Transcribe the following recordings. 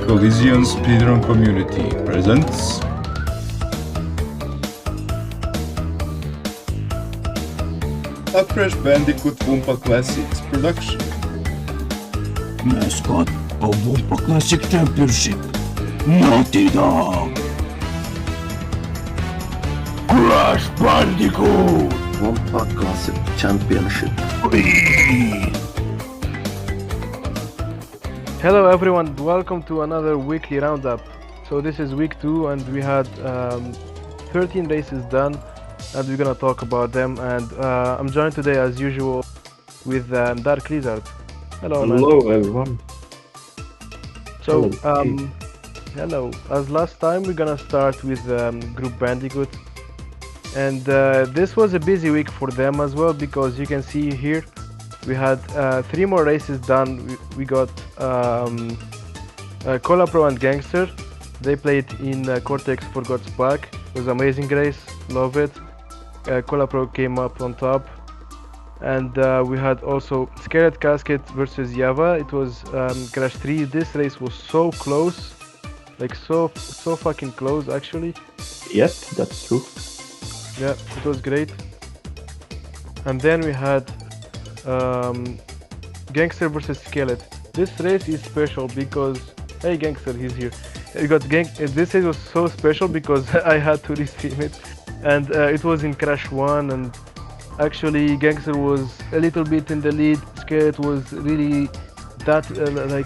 Collision Speedrun Community presents a Crash Bandicoot Wumpa Classics production. Mascot of Wumpa Classic Championship, Naughty Dog. Crash Bandicoot Wumpa Classic Championship. Whee! Hello everyone, welcome to another weekly roundup. So this is week 2 and we had 13 races done and we're gonna talk about them, and I'm joined today as usual with Dark Lizard. Hello man. Hello everyone. So Hello. hello. As last time we're gonna start with Group Bandicoot, and this was a busy week for them as well, because you can see here we had 3 more races done. We got Cola Pro and Gangster. They played in Cortex for God's Back. It was an amazing race, love it. Cola Pro came up on top. And we had also Scarlet Casket versus Java. It was Crash 3. This race was so close, like so fucking close actually. Yep, that's true. Yeah, it was great. And then we had Gangster versus Skillet. This race is special because, hey Gangster, he's here. We got This race was so special because I had to restream it, and it was in Crash 1, and actually Gangster was a little bit in the lead. Skillet was really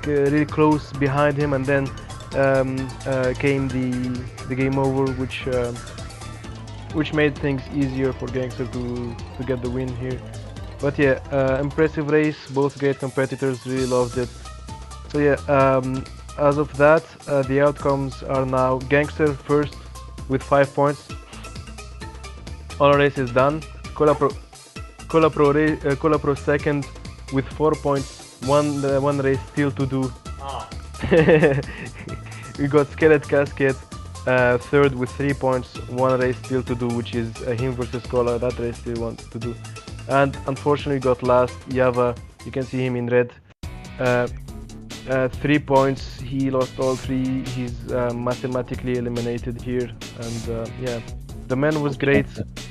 really close behind him, and then came the game over, which made things easier for Gangster to get the win here. But yeah, impressive race, both great competitors, really loved it. So yeah, as of that, the outcomes are now Gangster first with 5 points. All races done. Cola Pro second with 4 points. One race still to do. We got Scarlet Casket third with 3 points. One race still to do, which is him versus Cola. That race still wants to do. And unfortunately got last Java. You can see him in red. 3 points. He lost all 3. He's mathematically eliminated here. And yeah, the man was great.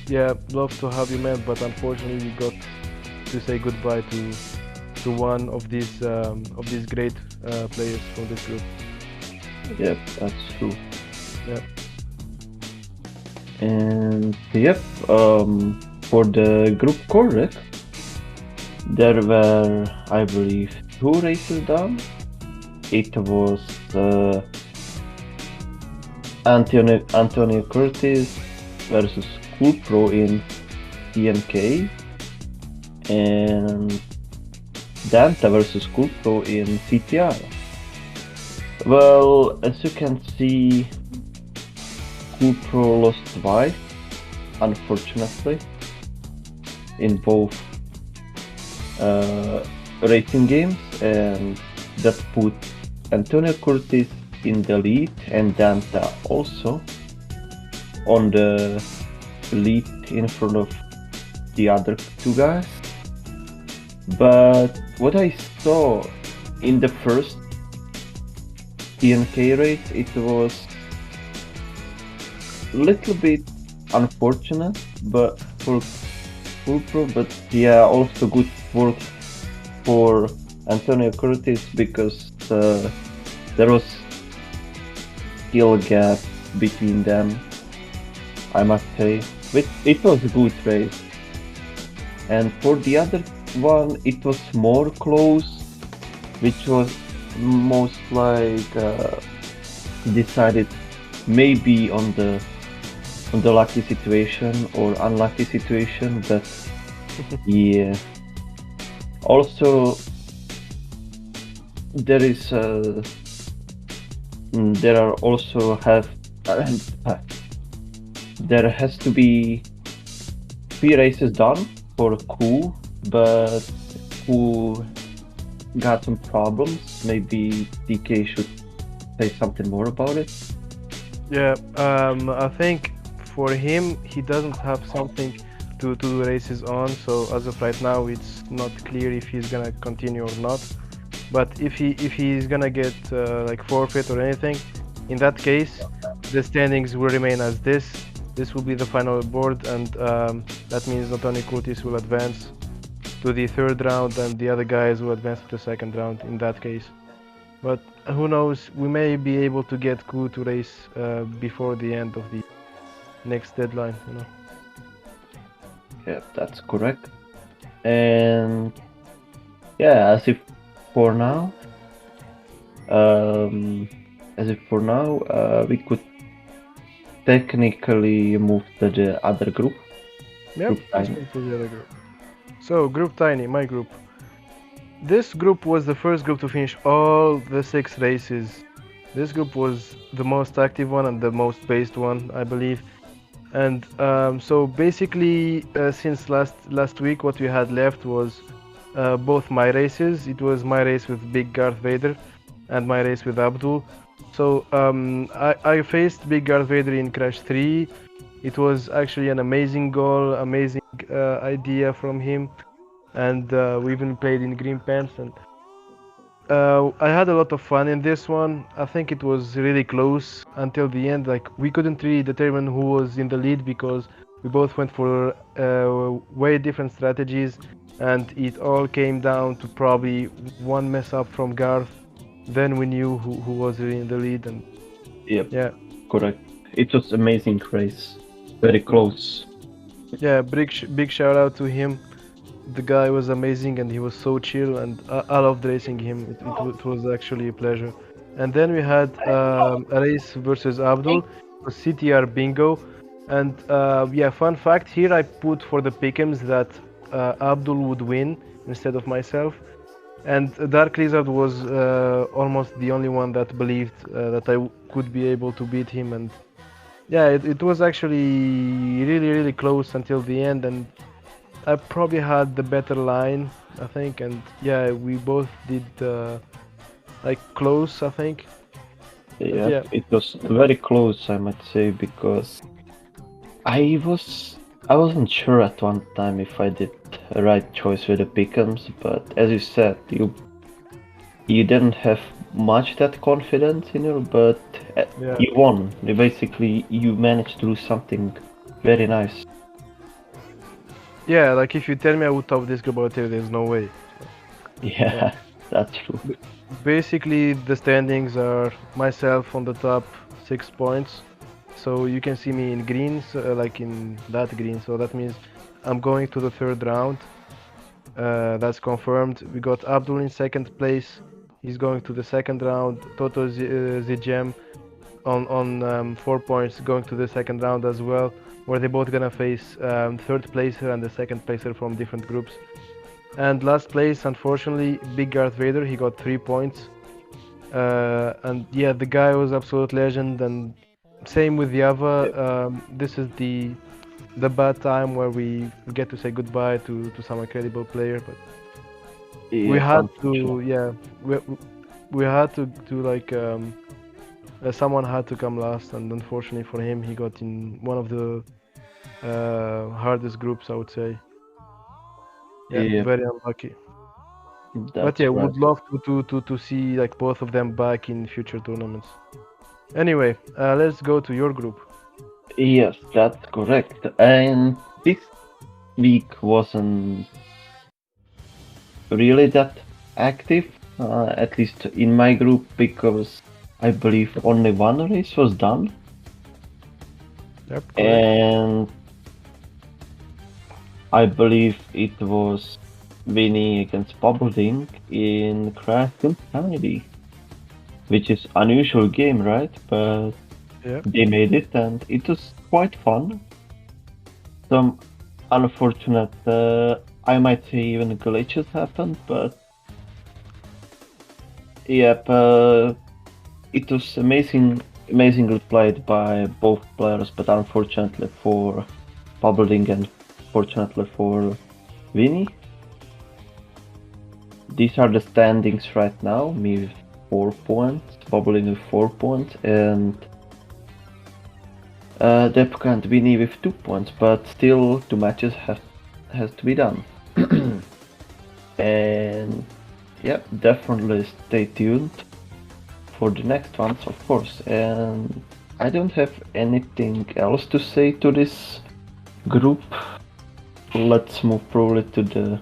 Yeah, love to have you, man. But unfortunately, we got to say goodbye to one of these great players from this group. Yep, that's true. Yeah. And yep, for the group correct, there were, I believe, 2 races done. It was Antonio Curtis versus Cool Pro in TNK, and Danta versus Cool Pro in CTR. Well, as you can see, Cool Pro lost twice, unfortunately, in both racing games, and that put Antonio Curtis in the lead and Danta also on the lead in front of the other 2 guys. But what I saw in the first TNK race, it was a little bit unfortunate, but for Cool Pro, but yeah, also good work for Antonio Curtis, because there was skill gap between them, I must say. It was a good race. And for the other one, it was more close, which was most like decided maybe on the lucky situation or unlucky situation, but yeah. Also, there has to be 3 races done for Ku, but Ku got some problems. Maybe DK should say something more about it. Yeah, I think for him, he doesn't have something to do races on, so as of right now, it's not clear if he's gonna continue or not. But if he's gonna get like forfeit or anything, in that case, the standings will remain as this. This will be the final board, and that means not only Curtis will advance to the third round, and the other guys will advance to the second round. In that case, but who knows? We may be able to get Ku to race before the end of the next deadline. You know. Yeah, that's correct. And yeah, for now, we could technically move to the other group. Yep, Group let's Tiny. move to the other group. So, Group Tiny, my group. This group was the first group to finish all the 6 races. This group was the most active one and the most based one, I believe. And so basically, since last week, what we had left was both my races. It was my race with Big Darth Vader and my race with Abdul. So I faced Big Darth Vader in Crash 3. It was actually an amazing goal, amazing idea from him, and we even played in Green Pants. And I had a lot of fun in this one. I think it was really close until the end. Like we couldn't really determine who was in the lead because we both went for way different strategies, and it all came down to probably one mess up from Garth. Then we knew who was really in the lead, and Yep, yeah, correct. It was amazing race, very close. yeah. Big shout out to him. The guy was amazing and he was so chill, and I loved racing him. It was actually a pleasure. And then we had a race versus Abdul, it was CTR Bingo. And yeah, fun fact here, I put for the pick'ems that Abdul would win instead of myself. And Dark Lizard was almost the only one that believed that I could be able to beat him. And yeah, it was actually really close until the end. And I probably had the better line, I think, and yeah, we both did like close, I think. Yeah, yeah. it was very close, I might say, because I wasn't sure at one time if I did a right choice with the pick'ems, but as you said, you didn't have much that confidence in you, but Yeah. you won. Basically, you managed to do something very nice. Yeah, like if you tell me I would top this group, I would tell you there's no way. Yeah, that's true. Basically, the standings are myself on the top, 6 points. So you can see me in green, like in that green. So that means I'm going to the third round. That's confirmed. We got Abdul in second place. He's going to the second round. Toto Zigem on 4 points going to the second round as well, where they're both gonna face third placer and the second placer from different groups. And last place, unfortunately, Big Darth Vader. He got 3 points. And yeah, the guy was absolute legend. And same with Yava. This is the bad time where we get to say goodbye to some incredible player, but we Yeah, had to, unfortunately. yeah, we had to like someone had to come last, and unfortunately for him, he got in one of the hardest groups, I would say. Yeah, Yeah, very unlucky. But that's yeah, right. would love to see like both of them back in future tournaments. Anyway, let's go to your group. Yes, that's correct. And this week wasn't really that active, at least in my group, because I believe only one race was done. Yep, correct. And I believe it was Vinny against Bubbleding in Crash Insanity, which is unusual game, right? But Yeah. they made it, and it was quite fun. Some unfortunate, I might say even glitches happened, but yep, it was amazingly played by both players, but unfortunately for Bubbling and fortunately for Vinny. These are the standings right now, me with 4 points, Bubbling with 4 points, and Depka and Vinny with 2 points, but still 2 matches has to be done. And Yeah, definitely stay tuned for the next ones, of course. And I don't have anything else to say to this group. Let's move probably to the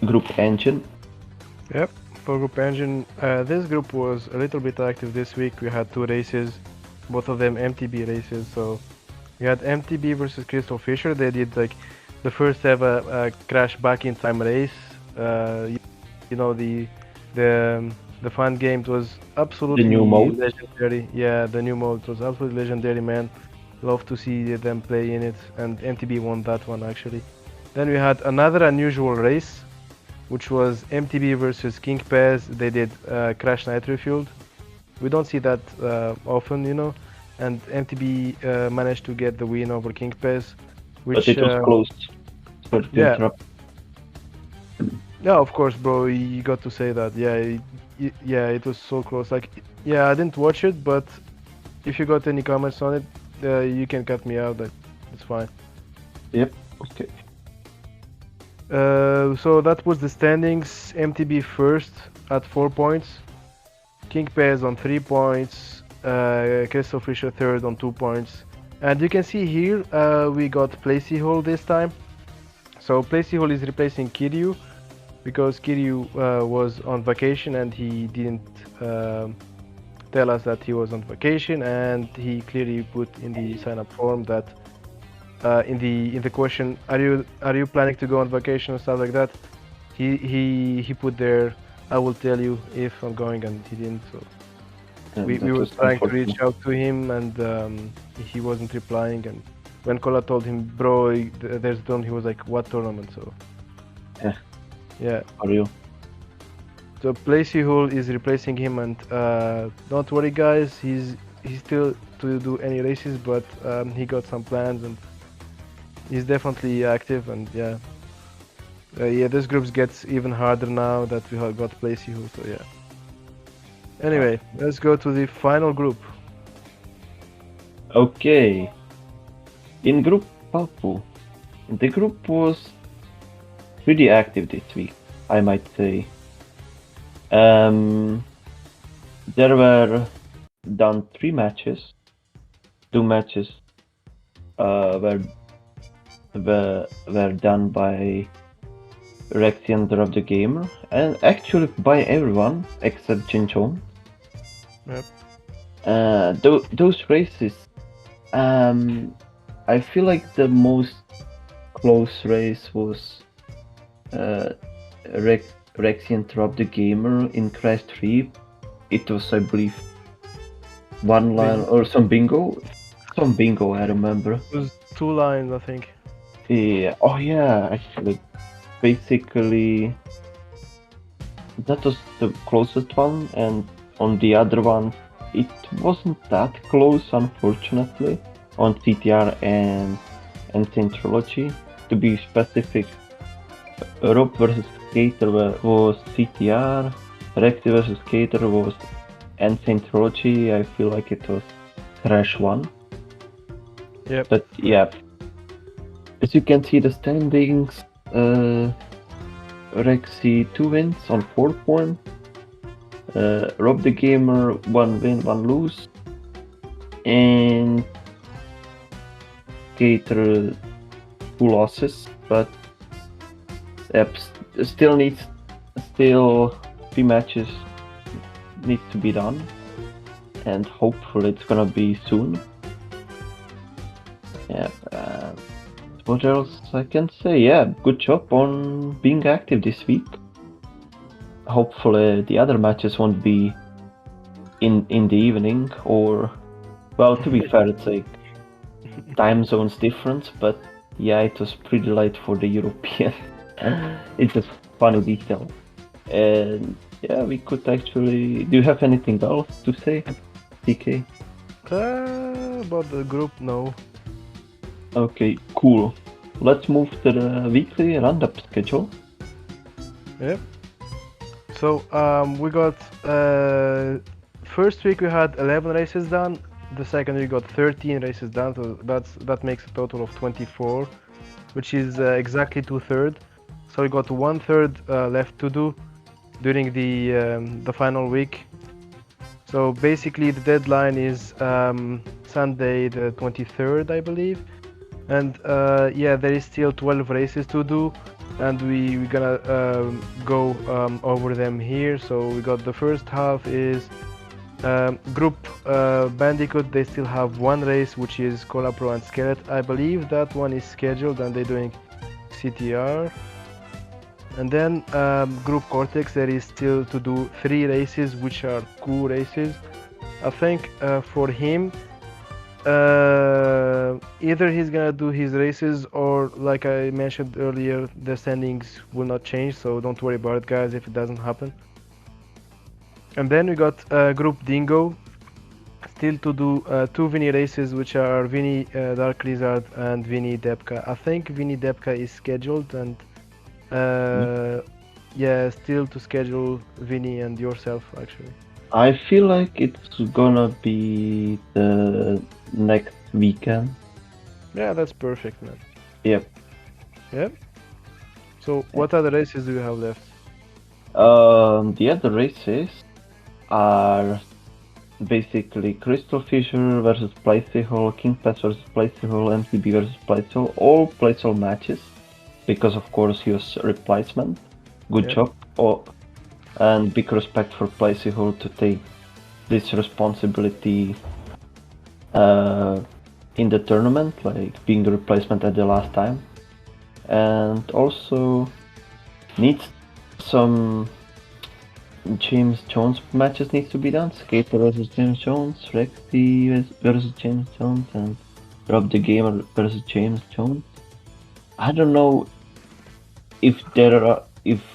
group engine. Yep, for Group Engine, this group was a little bit active this week. We had two races, both of them MTB races. So we had MTB versus Crystal Fisher. They did like the first ever crash back in time race. You know the fun game. It was absolutely new mode? legendary. Yeah, the new mode was absolutely legendary, man. Love to see them play in it, and MTB won that one actually. Then we had another unusual race, which was MTB versus King Pez. They did Crash Nitro Fueled. We don't see that often, you know. And MTB managed to get the win over King Pez, But which it was close. Sorry to yeah. interrupt. Yeah, of course, bro. You got to say that. Yeah, yeah, it was so close. Like, yeah, I didn't watch it, but if you got any comments on it, you can cut me out. That's fine. Yep. Okay. So that was the standings. MTB first at 4 points. King Pez on 3 points. Crystal Fisher third on 2 points. And you can see here we got Placey Hole this time. So Placey Hole is replacing Kiryu because Kiryu was on vacation and he didn't tell us that he was on vacation, and he clearly put in the sign-up form that in the question, are you planning to go on vacation or stuff like that? He put there, I will tell you if I'm going, and he didn't. So And we that were was trying to unfortunate. reach out to him, and he wasn't replying. And when Kola told him, bro, there's a tournament, he was like, what tournament? So Yeah. yeah. Are you? So Placey Hull is replacing him, and don't worry, guys. He's still to do any races, but he got some plans, and he's definitely active. And yeah, yeah. This group gets even harder now that we have got Placey Hull. So yeah. Anyway, let's go to the final group. Okay. In Group Papu, the group was pretty active this week, I might say. There were done 3 matches. 2 matches were done by Rexiander of the Gamer, and actually by everyone except Jinchon. Yep. Those races, I feel like the most close race was Rexiander of the Gamer in Crash 3. It was, I believe, one line or some bingo. Some bingo, I remember. It was 2 lines, I think. Yeah. Oh yeah, actually, basically, that was the closest one, and on the other one, it wasn't that close, unfortunately, on CTR and Trilogy. To be specific, Rob versus Skater was CTR, Rexy versus Skater was Trilogy. I feel like it was Crash 1. Yep. But yeah, as you can see the standings, Rexy 2 wins on 4 points, Rob the Gamer 1 win, 1 lose, and Skater 2 losses, but still 3 matches needs to be done, and hopefully it's gonna be soon. Yeah. What else I can say? Yeah, good job on being active this week. Hopefully the other matches won't be in the evening, or, well, to be fair, it's like time zones difference, but yeah, it was pretty late for the European. It's a funny detail. And yeah, we could actually... Do you have anything else to say, TK? About the group, no. Okay, cool. Let's move to the weekly roundup schedule. Yep. So we got first week we had 11 races done. The second week got 13 races done. So that makes a total of 24, which is exactly 2/3. So we got 1/3 left to do. during the final week. So basically, the deadline is Sunday the 23rd, I believe. And yeah, there is still 12 races to do, and we're gonna go over them here. So we got the first half is Group Bandicoot. They still have one race, which is Cola Pro and Skelet. I believe that one is scheduled, and they're doing CTR. And then Group Cortex, there is still to do 3 races, which are cool races. I think for him, either he's gonna do his races, or like I mentioned earlier, the standings will not change, so don't worry about it, guys, if it doesn't happen. And then we got Group Dingo, still to do 2 Vinny races, which are Vinny Dark Lizard and Vinny Depka. I think Vinny Depka is scheduled, and yeah, still to schedule Vinny and yourself actually. I feel like it's gonna be the next weekend. Yeah, that's perfect, man. Yep. Yep. So what other races do you have left? The other races are basically Crystal Fisher versus Playthole, King Pass versus Playthole, MTB versus Playthole, all Playthole matches, because of course he was replacement. Good Yeah. job. Oh, and big respect for Playthole to take this responsibility in the tournament, like being the replacement at the last time. And also needs some James Jones matches needs to be done. Skater versus James Jones, Rexy versus James Jones, and Rob the Gamer versus James Jones. I don't know if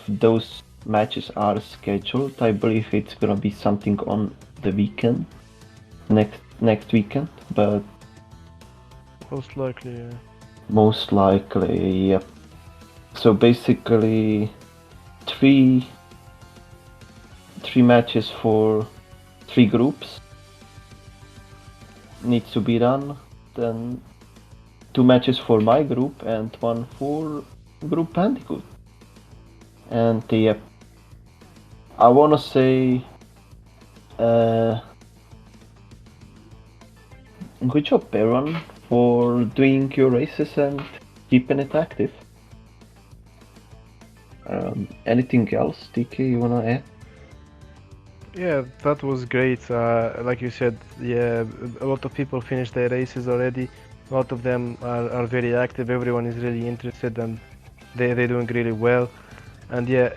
those matches are scheduled. I believe it's gonna be something on the weekend, next weekend, but Most likely, yeah. most likely, yep. So basically, three matches for 3 groups needs to be done. Then 2 matches for my group and 1 for Group Bandicoot. And yep, I wanna say good job everyone for doing your races and keeping it active. Anything else, DK, you wanna add? Yeah, that was great. Like you said, yeah, a lot of people finished their races already. A lot of them are very active. Everyone is really interested, and they're doing really well. And yeah,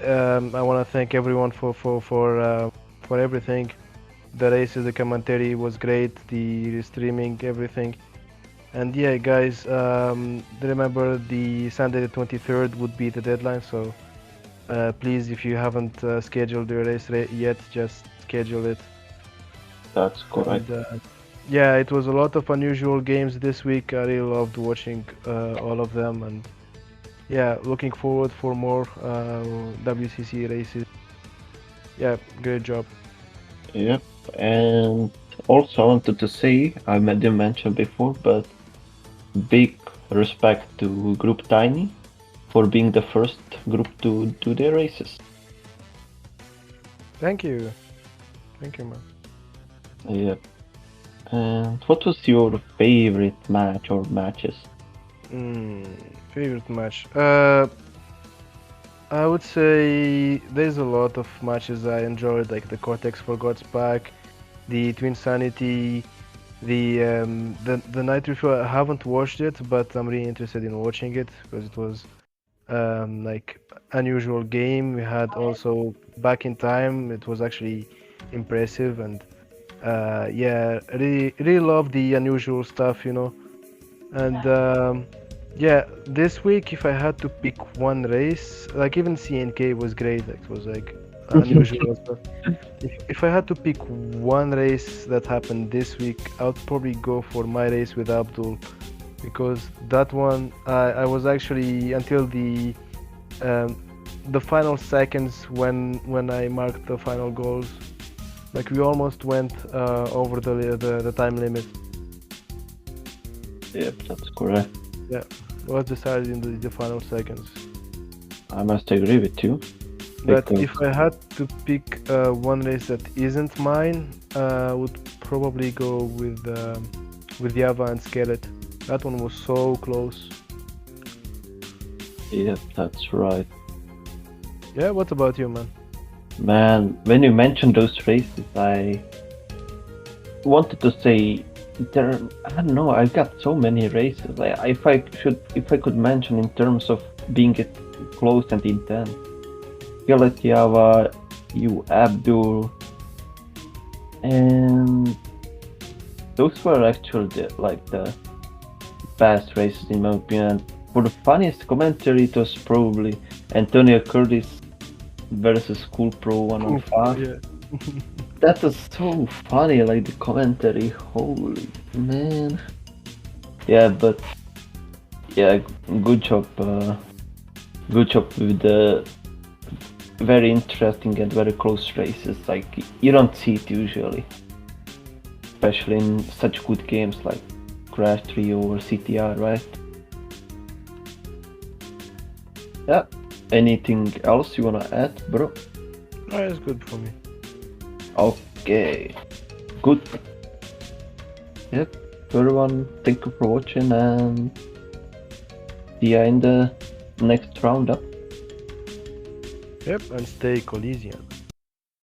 I want to thank everyone for everything. The races, the commentary was great. The streaming, everything. And yeah, guys, remember the Sunday the 23rd would be the deadline. So please, if you haven't scheduled your race yet, just schedule it. That's correct. And, yeah, it was a lot of unusual games this week. I really loved watching all of them, and yeah, looking forward for more WCC races. Yeah, great job. Yep, and also I wanted to say, I didn't mention before, but big respect to Group Tiny for being the first group to do their races. Thank you, man. Yep. And what was your favorite match or matches? Favorite match. I would say there's a lot of matches I enjoyed, like the Cortex for God's Pack, the Twin Sanity, the Night Review. I haven't watched it, but I'm really interested in watching it because it was like unusual game. We had also Back in Time. It was actually impressive, and yeah, really love the unusual stuff, you know. And yeah, this week if I had to pick one race, like even CNK was great. Like, it was like unusual stuff. If I had to pick one race that happened this week, I would probably go for my race with Abdul, because that one I was actually until the final seconds when I marked the final goals. Like we almost went over the time limit. Yep, that's correct. Yeah, was decided in the final seconds. I must agree with you. But Because- if I had to pick one race that isn't mine, I would probably go with Java and Skelet. That one was so close. Yeah, that's right. Yeah, what about you, man? Man, when you mentioned those races, I wanted to say there. I don't know. I got so many races. If I could mention in terms of being it close and intense, Skelet Java, you Abdul, and those were actually the best races in my opinion. For the funniest commentary, it was probably Antonio Curtis versus Cool Pro 105. Yeah. That was so funny, like the commentary. Holy man. Yeah, but yeah, good job. Good job with the very interesting and very close races. Like you don't see it usually, especially in such good games like Crash 3 or CTR, right? Yeah. Anything else you wanna add, bro? Oh, it's good for me. Okay. Good. Yep. Everyone, thank you for watching and see ya in the next roundup. Yep, and stay Colisean.